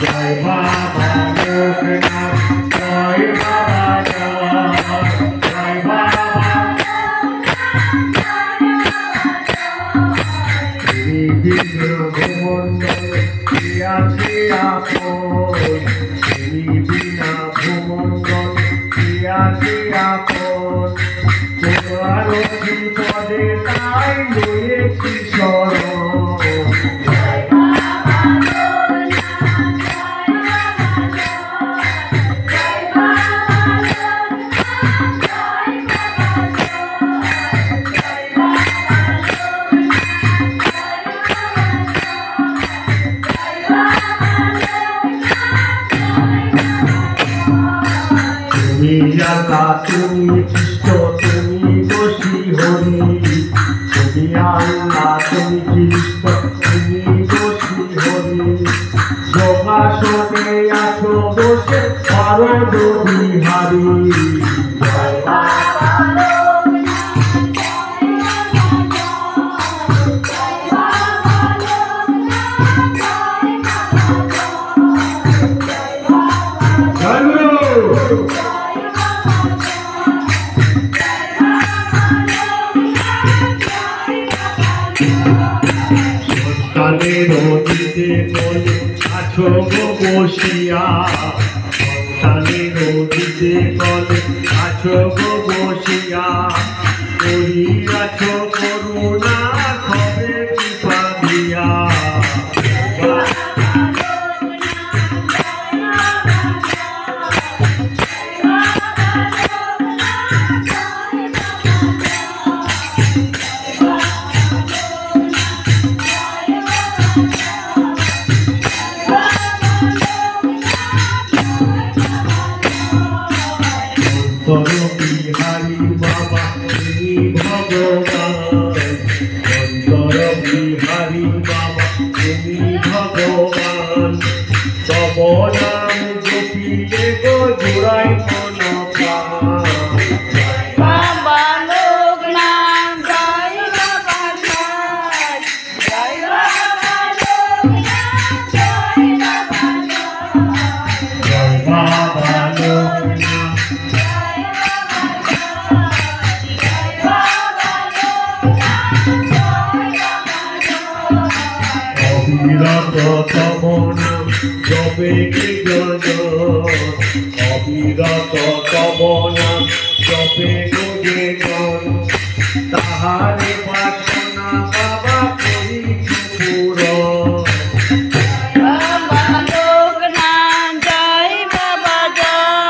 জয় বাবা লোকনাথ জয় বাবা জয় বাবা ভূমণ্ডল আছে আপন বিনা ভূমণ্ডল আছে আপন তোমার পদে তাই রয়েছি শরণ তুমি জাতা তুমি কৃষ্ণ তুমি বসি হরি তুমি আল্লাহ তুমি কৃষ্ণ তুমি বসি হরি যোগাসনে আছো বসে ভারত বিহারী জয় বাবা সন্তানের নদীতে বলে আছো গো বসিয়া সন্তানের নদীতে বলে আছো গো বসিয়া করিয়াছো করুণা হবে কৃপা দিয়া বিহারী বাবা তুমি ভগবান অন্তর বিহারী বাবা তুমি ভগবান তব নাম জপিলে গো জোড়াই মন প্রাণ বাবা লোকনাথ জয় বাবা জয় বাবা লোকনাথ জয় বাবা জয় বাবা লোকনাথ অবিরত তব নাম জপে কে জন অবিরত তব নাম জপে গো যে জন তাহারে